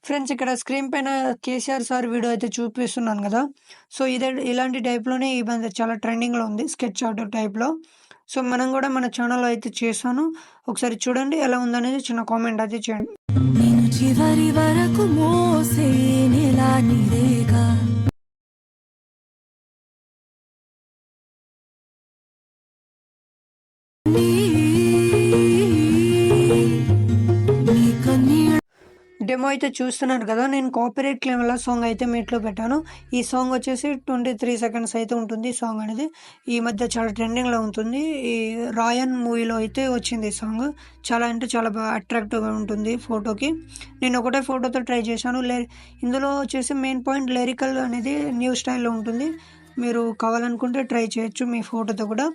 Friends ఇక్కడ screen పైన KCR sir video అయితే చూపిస్తున్నాను కదా. సో ఇలాంటి టైప్‌లోనే ఈ మధ్య చాలా ట్రెండింగ్‌లో ఉంది. స్కెచ్ ఆర్ట్ టైప్‌లో. సో మనం కూడా మన ఛానల్‌లో అయితే చేశాను. ఒకసారి చూడండి ఎలా ఉందనేది చిన్న కామెంట్ అయితే చేయండి. నేను చివరి వరకు మోసే నెలా నీదేగా డెమో అయితే చూస్తున్నారు కదా. నేను కాపీరైట్ క్లెయిమ్ వల్ల సాంగ్ అయితే మీట్లో పెట్టాను. ఈ సాంగ్ వచ్చేసి 23 సెకండ్స్ అయితే ఉంటుంది. ఈ సాంగ్ అనేది ఈ మధ్య చాలా ట్రెండింగ్‌లో ఉంటుంది. ఈ రాయన్ మూవీలో అయితే వచ్చింది ఈ సాంగ్. చాలా అంటే చాలా బాగా అట్రాక్టివ్‌గా ఉంటుంది ఫోటోకి. నేను ఒకటే ఫోటోతో ట్రై చేశాను. ఇందులో వచ్చేసి మెయిన్ పాయింట్ లిరికల్ అనేది న్యూ స్టైల్‌లో ఉంటుంది. మీరు కావాలనుకుంటే ట్రై చేయొచ్చు మీ ఫోటోతో కూడా.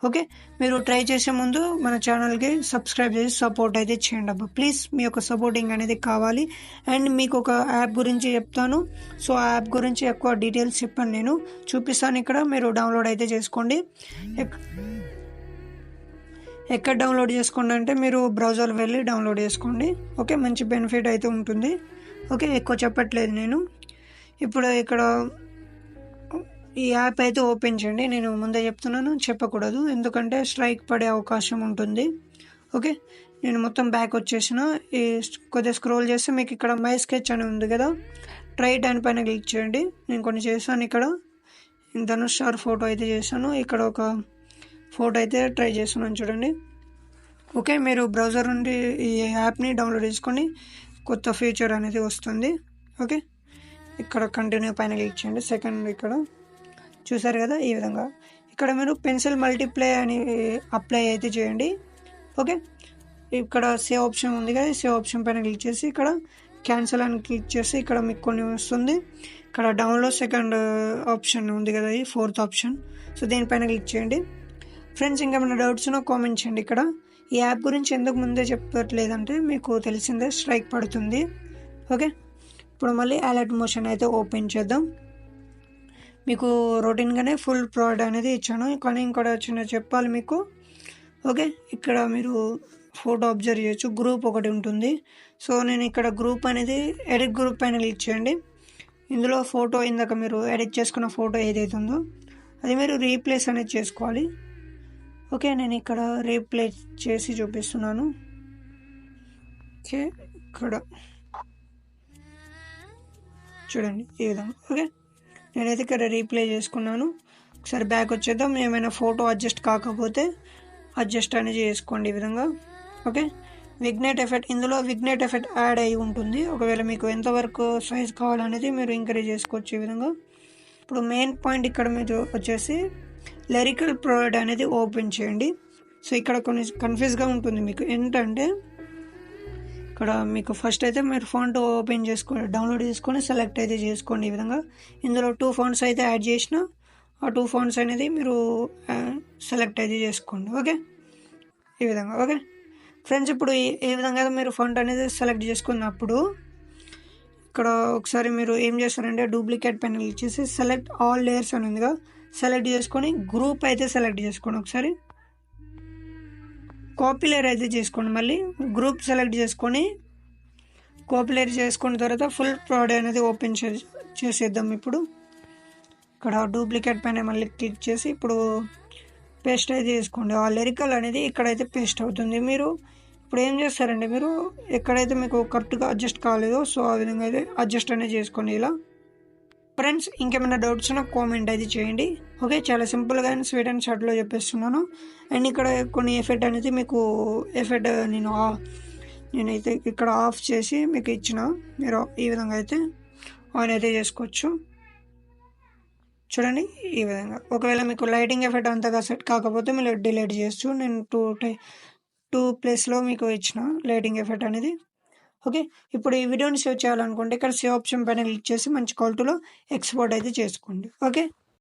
ఓకే, మీరు ట్రై చేసే ముందు మన ఛానల్కి సబ్స్క్రైబ్ చేసి సపోర్ట్ అయితే చేయండి అబ్బా. ప్లీజ్ మీ యొక్క సపోర్టింగ్ అనేది కావాలి. అండ్ మీకు ఒక యాప్ గురించి చెప్తాను. సో ఆ యాప్ గురించి ఎక్కువ డీటెయిల్స్ చెప్పాను, నేను చూపిస్తాను ఇక్కడ. మీరు డౌన్లోడ్ అయితే చేసుకోండి. ఎక్కడ డౌన్లోడ్ చేసుకోండి అంటే మీరు బ్రౌజర్ వెళ్ళి డౌన్లోడ్ చేసుకోండి. ఓకే, మంచి బెనిఫిట్ అయితే ఉంటుంది. ఓకే, ఎక్కువ చెప్పట్లేదు నేను. ఇప్పుడు ఇక్కడ ఈ యాప్ అయితే ఓపెన్ చేయండి. నేను ముందే చెప్తున్నాను, చెప్పకూడదు, ఎందుకంటే స్ట్రైక్ పడే అవకాశం ఉంటుంది. ఓకే, నేను మొత్తం బ్యాక్ వచ్చేసిన. ఈ కొద్దిగా స్క్రోల్ చేస్తే మీకు ఇక్కడ మై స్కెచ్ అని ఉంది కదా, ట్రై దానిపైన క్లిక్ చేయండి. నేను కొన్ని చేశాను. ఇక్కడ ధనుష్ సార్ ఫోటో అయితే చేశాను. ఇక్కడ ఒక ఫోటో అయితే ట్రై చేస్తున్నాను చూడండి. ఓకే, మీరు బ్రౌజర్ నుండి ఈ యాప్ని డౌన్లోడ్ చేసుకొని కొత్త ఫీచర్ అనేది వస్తుంది. ఓకే, ఇక్కడ కంటిన్యూ పైన క్లిక్ చేయండి. సెకండ్ ఇక్కడ చూసారు కదా, ఈ విధంగా ఇక్కడ మీరు పెన్సిల్ మల్టీప్లై అని అప్లై అయితే చేయండి. ఓకే, ఇక్కడ సేవ్ ఆప్షన్ ఉంది కదా, సేవ్ ఆప్షన్ పైన క్లిక్ చేసి ఇక్కడ క్యాన్సిల్ అని క్లిక్ చేసి ఇక్కడ మీకు కొన్ని వస్తుంది. ఇక్కడ డౌన్లోడ్ సెకండ్ ఆప్షన్ ఉంది కదా, ఈ ఫోర్త్ ఆప్షన్. సో దీనిపైన క్లిక్ చేయండి. ఫ్రెండ్స్ ఇంకేమైనా డౌట్స్ ఉన్నా కామెంట్ చేయండి. ఇక్కడ ఈ యాప్ గురించి ఎందుకు ముందే చెప్పట్లేదంటే మీకు తెలిసిందే స్ట్రైక్ పడుతుంది. ఓకే, ఇప్పుడు మళ్ళీ అలర్ట్ మోషన్ అయితే ఓపెన్ చేద్దాం. మీకు రొటీన్గానే ఫుల్ ప్రోడక్ట్ అనేది ఇచ్చాను, కానీ ఇంకోటి చిన్న చెప్పాలి మీకు. ఓకే, ఇక్కడ మీరు ఫోటో అబ్జర్వ్ చేయొచ్చు, గ్రూప్ ఒకటి ఉంటుంది. సో నేను ఇక్కడ గ్రూప్ అనేది ఎడిట్ గ్రూప్ పైన క్లిక్ చేయండి. ఇందులో ఫోటో ఇందాక మీరు ఎడిట్ చేసుకున్న ఫోటో ఏదైతే ఉందో అది మీరు రీప్లేస్ అనేది చేసుకోవాలి. ఓకే, నేను ఇక్కడ రీప్లేస్ చేసి చూపిస్తున్నాను. ఓకే, ఇక్కడ చూడండి ఈ విధంగా. ఓకే, నేనైతే ఇక్కడ రీప్లే చేసుకున్నాను. ఒకసారి బ్యాక్ వచ్చేద్దాం. ఏమైనా ఫోటో అడ్జస్ట్ కాకపోతే అడ్జస్ట్ అనేది చేసుకోండి ఈ విధంగా. ఓకే, విగ్నేట్ ఎఫెక్ట్, ఇందులో విగ్నేట్ ఎఫెక్ట్ యాడ్ అయి ఉంటుంది. ఒకవేళ మీకు ఎంతవరకు సైజ్ కావాలనేది మీరు ఇంక్రీజ్ చేసుకోవచ్చు ఈ విధంగా. ఇప్పుడు మెయిన్ పాయింట్ ఇక్కడ మీరు వచ్చేసి లిరికల్ ప్రోడక్ట్ అనేది ఓపెన్ చేయండి. సో ఇక్కడ కొన్ని కన్ఫ్యూజ్గా ఉంటుంది మీకు. ఏంటంటే ఇక్కడ మీకు ఫస్ట్ అయితే మీరు ఫాంట్ ఓపెన్ చేసుకొని డౌన్లోడ్ చేసుకొని సెలెక్ట్ అయితే చేసుకోండి ఈ విధంగా. ఇందులో 2 ఫాంట్స్ అయితే యాడ్ చేసిన ఆ 2 ఫాంట్స్ అనేది మీరు సెలెక్ట్ అయితే చేసుకోండి. ఓకే, ఈ విధంగా. ఓకే ఫ్రెండ్స్, ఇప్పుడు ఈ విధంగా మీరు ఫాంట్ అనేది సెలెక్ట్ చేసుకున్నప్పుడు ఇక్కడ ఒకసారి మీరు ఏం చేస్తారంటే డూప్లికేట్ పైన క్లిక్ చేసి సెలెక్ట్ ఆల్ లేయర్స్ అని ఉందిగా, సెలెక్ట్ చేసుకొని గ్రూప్ అయితే సెలెక్ట్ చేసుకోండి. ఒకసారి కాపీ లేయర్ అయితే చేసుకోండి. మళ్ళీ గ్రూప్ సెలెక్ట్ చేసుకొని కాపీ లేయర్ చేసుకున్న తర్వాత ఫుల్ ప్రోడక్ట్ అనేది ఓపెన్ చేసేద్దాం. ఇప్పుడు ఇక్కడ డూప్లికేట్ పైన మళ్ళీ క్లిక్ చేసి ఇప్పుడు పేస్ట్ అయితే చేసుకోండి. ఆ లిరికల్ అనేది ఇక్కడైతే పేస్ట్ అవుతుంది. మీరు ఇప్పుడు ఏం చేస్తారంటే మీరు ఎక్కడైతే మీకు కరెక్ట్గా అడ్జస్ట్ కాలేదో సో ఆ విధంగా అయితే అడ్జస్ట్ అనేది చేసుకోండి ఇలా. ఫ్రెండ్స్ ఇంకేమైనా డౌట్స్ ఉన్నా కామెంట్ అయితే చేయండి. ఓకే, చాలా సింపుల్గా అండ్ స్వీట్ అండ్ షార్ట్లో చెప్పేస్తున్నాను. అండ్ ఇక్కడ కొన్ని ఎఫెక్ట్ అనేది మీకు ఎఫెక్ట్ నేనైతే ఇక్కడ ఆఫ్ చేసి మీకు ఇచ్చిన, మీరు ఈ విధంగా అయితే ఆన్ అయితే చేసుకోవచ్చు. చూడండి ఈ విధంగా. ఒకవేళ మీకు లైటింగ్ ఎఫెక్ట్ అంతగా సెట్ కాకపోతే మీరు డిలీట్ చేయొచ్చు. నేను 2 ప్లేస్లో మీకు ఇచ్చిన లైటింగ్ ఎఫెక్ట్ అనేది. ఓకే, ఇప్పుడు ఈ వీడియోని సేవ్ చేయాలనుకుంటే ఇక్కడ సేవ్ ఆప్షన్ పైన క్లిక్ చేసి మంచి క్వాలిటీలో ఎక్స్పోర్ట్ అయితే చేసుకోండి. ఓకే.